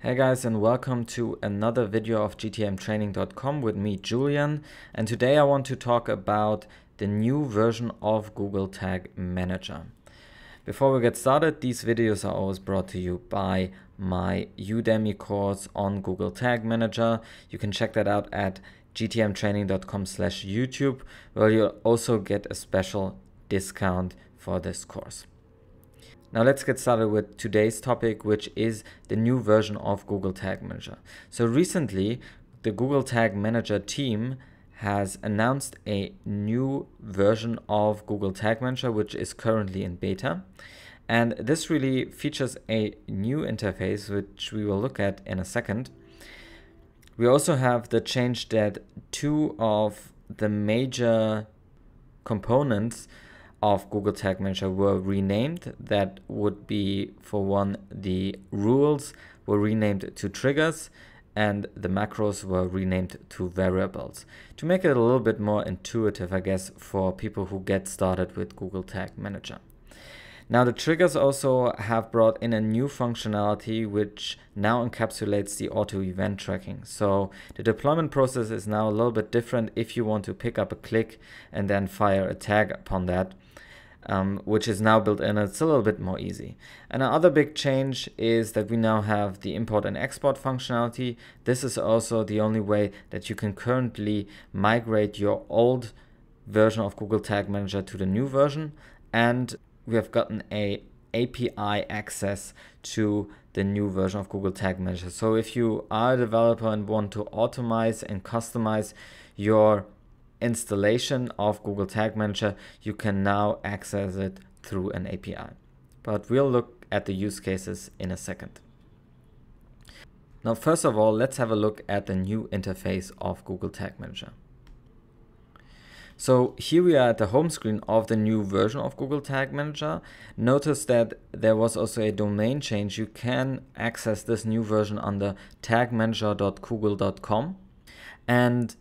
Hey guys, and welcome to another video of gtmtraining.com with me, Julian. And today I want to talk about the new version of Google Tag Manager. Before we get started, these videos are always brought to you by my Udemy course on Google Tag Manager. You can check that out at gtmtraining.com/YouTube, where you'll also get a special discount for this course. Now let's get started with today's topic, which is the new version of Google Tag Manager. So recently, the Google Tag Manager team has announced a new version of Google Tag Manager, which is currently in beta. And this really features a new interface, which we will look at in a second. We also have the change that two of the major components of Google Tag Manager were renamed. That would be, for one, the rules were renamed to triggers and the macros were renamed to variables to make it a little bit more intuitive, I guess, for people who get started with Google Tag Manager. Now the triggers also have brought in a new functionality which now encapsulates the auto event tracking. So the deployment process is now a little bit different if you want to pick up a click and then fire a tag upon that, which is now built in. It's a little bit more easy. And another big change is that we now have the import and export functionality. This is also the only way that you can currently migrate your old version of Google Tag Manager to the new version, and we have gotten a API access to the new version of Google Tag Manager. So if you are a developer and want to automate and customize your installation of Google Tag Manager, you can now access it through an API. But we'll look at the use cases in a second. Now, first of all, let's have a look at the new interface of Google Tag Manager. So here we are at the home screen of the new version of Google Tag Manager. Notice that there was also a domain change. You can access this new version under tagmanager.google.com. And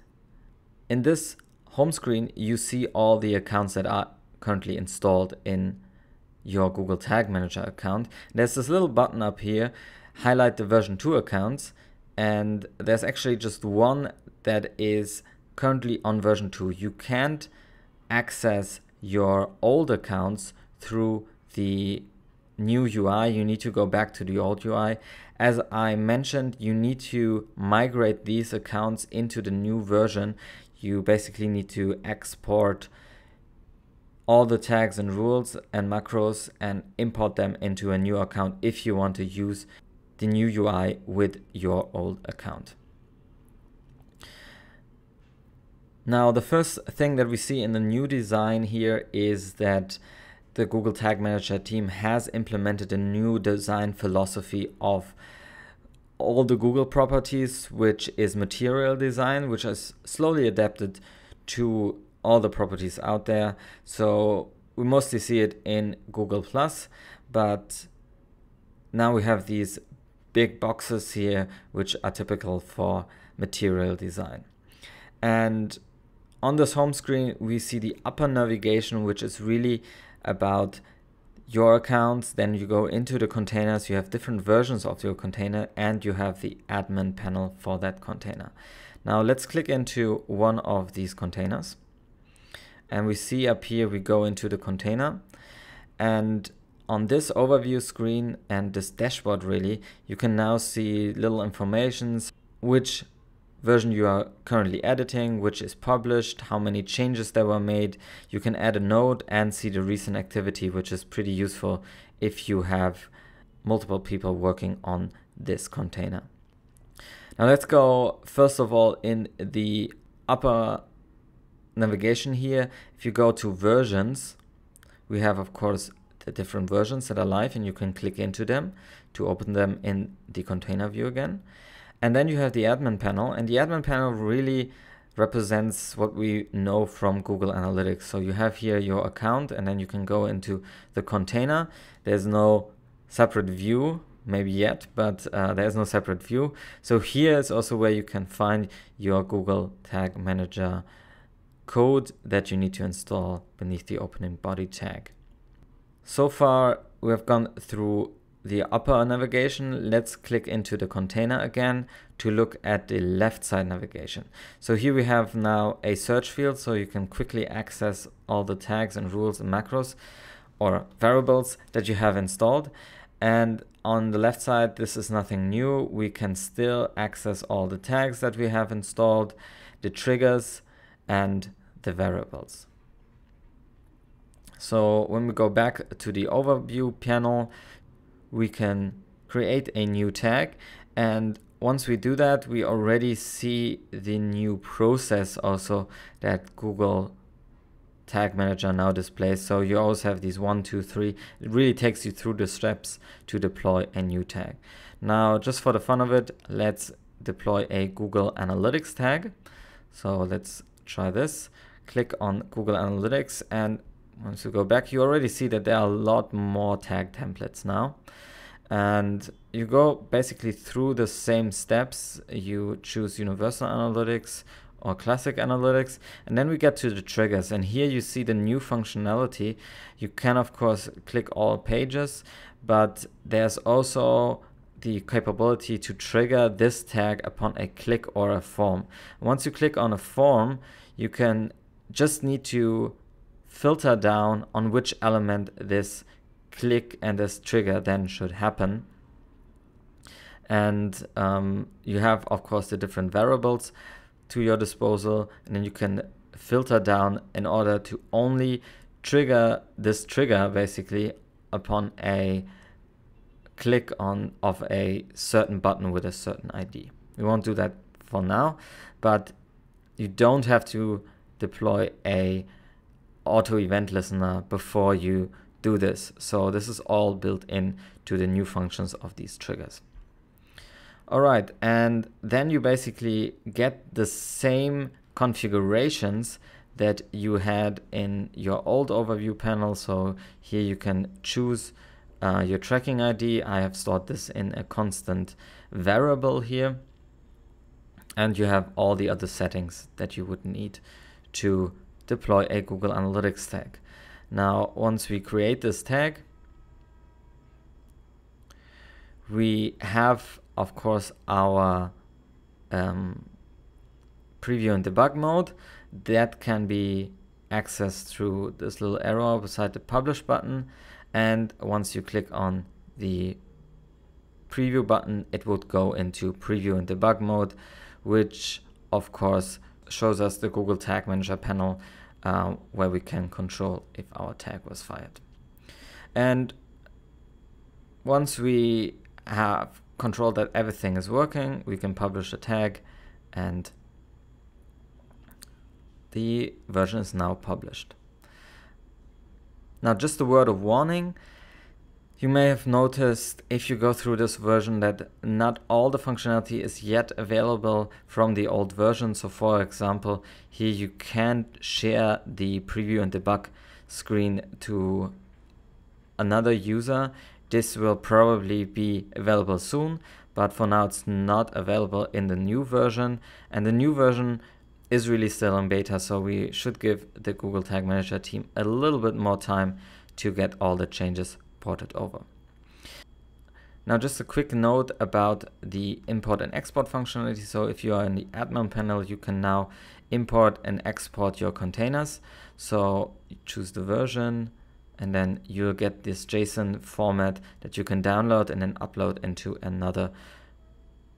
in this home screen, you see all the accounts that are currently installed in your Google Tag Manager account. There's this little button up here, highlight the version 2 accounts. And there's actually just one that is currently on version 2. You can't access your old accounts through the new UI. You need to go back to the old UI. As I mentioned, you need to migrate these accounts into the new version. You basically need to export all the tags and rules and macros and import them into a new account if you want to use the new UI with your old account. Now, the first thing that we see in the new design here is that the Google Tag Manager team has implemented a new design philosophy of all the Google properties, which is material design, which is slowly adapted to all the properties out there. So we mostly see it in Google+, but now we have these big boxes here, which are typical for material design. And on this home screen, we see the upper navigation, which is really about your accounts. Then you go into the containers, you have different versions of your container, and you have the admin panel for that container. Now let's click into one of these containers. And we see up here, we go into the container. And on this overview screen and this dashboard, really, you can now see little informations, which version you are currently editing, which is published, how many changes there were made. You can add a note and see the recent activity, which is pretty useful if you have multiple people working on this container. Now let's go first of all in the upper navigation here. If you go to versions, we have of course the different versions that are live, and you can click into them to open them in the container view again. And then you have the admin panel, and the admin panel really represents what we know from Google Analytics. So you have here your account, and then you can go into the container. There's no separate view, maybe yet, but there's no separate view. So here is also where you can find your Google Tag Manager code that you need to install beneath the opening body tag. So far, we have gone through the upper navigation, let's click into the container again to look at the left side navigation. So here we have now a search field, so you can quickly access all the tags and rules and macros or variables that you have installed. And on the left side, this is nothing new. We can still access all the tags that we have installed, the triggers, and the variables. So when we go back to the overview panel, we can create a new tag. And once we do that, we already see the new process also that Google Tag Manager now displays. So you always have these 1, 2, 3. It really takes you through the steps to deploy a new tag. Now, just for the fun of it, let's deploy a Google Analytics tag. So let's try this. Click on Google Analytics, and once you go back, you already see that there are a lot more tag templates now. And you go basically through the same steps. You choose Universal Analytics or Classic Analytics, and then we get to the triggers. And here you see the new functionality. You can, of course, click all pages, but there's also the capability to trigger this tag upon a click or a form. Once you click on a form, you can just need to filter down on which element this click and this trigger then should happen. And you have, of course, the different variables to your disposal, and then you can filter down in order to only trigger this trigger basically upon a click on of a certain button with a certain ID. We won't do that for now, but you don't have to deploy a auto event listener before you do this. So this is all built in to the new functions of these triggers. All right, and then you basically get the same configurations that you had in your old overview panel. So here you can choose your tracking ID. I have stored this in a constant variable here. And you have all the other settings that you would need to deploy a Google Analytics tag. Now, once we create this tag, we have, of course, our preview and debug mode that can be accessed through this little arrow beside the publish button. And once you click on the preview button, it would go into preview and debug mode, which of course shows us the Google Tag Manager panel where we can control if our tag was fired. And once we have controlled that everything is working, we can publish a tag, and the version is now published. Now, just a word of warning. You may have noticed if you go through this version that not all the functionality is yet available from the old version. So for example, here you can't share the preview and debug screen to another user. This will probably be available soon, but for now it's not available in the new version. And the new version is really still in beta, so we should give the Google Tag Manager team a little bit more time to get all the changes ported over. Now, just a quick note about the import and export functionality. So if you are in the admin panel, you can now import and export your containers. So you choose the version, and then you'll get this JSON format that you can download and then upload into another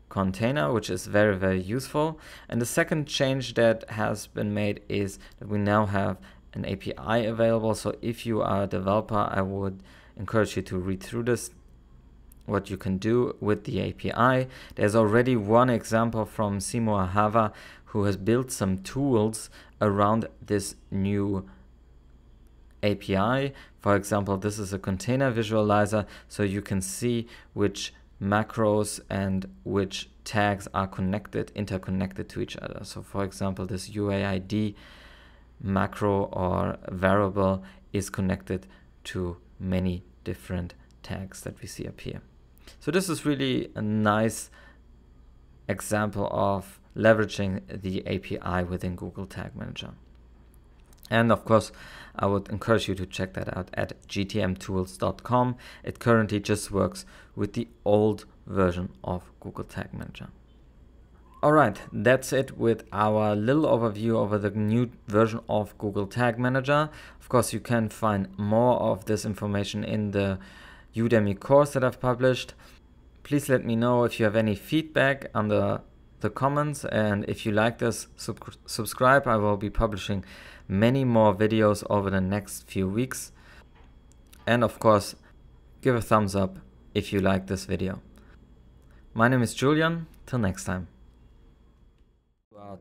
container, which is very, very useful. And the second change that has been made is that we now have an API available. So if you are a developer, I would encourage you to read through this, what you can do with the API. There's already one example from Simo Ahava, who has built some tools around this new API. For example, this is a container visualizer, so you can see which macros and which tags are interconnected to each other. So for example, this UAID macro or variable is connected to many different tags that we see up here. So this is really a nice example of leveraging the API within Google Tag Manager. And of course, I would encourage you to check that out at gtmtools.com. It currently just works with the old version of Google Tag Manager. Alright, that's it with our little overview over the new version of Google Tag Manager. Of course, you can find more of this information in the Udemy course that I've published. Please let me know if you have any feedback under the comments, and if you like this, subscribe. I will be publishing many more videos over the next few weeks. And of course, give a thumbs up if you like this video. My name is Julian. Till next time.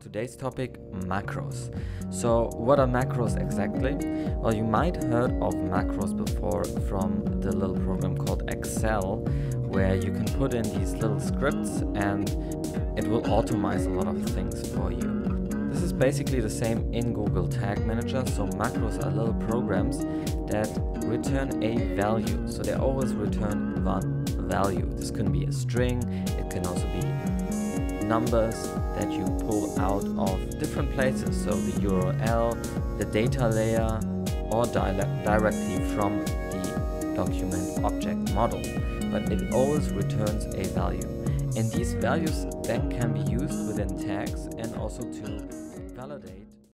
Today's topic, macros. So what are macros exactly? Well, you might heard of macros before from the little program called Excel, where you can put in these little scripts and it will automate a lot of things for you. This is basically the same in Google Tag Manager. So macros are little programs that return a value. So they always return one value. This can be a string, it can also be numbers that you pull out of different places, so the URL, the data layer, or directly from the document object model. But it always returns a value, and these values then can be used within tags and also to validate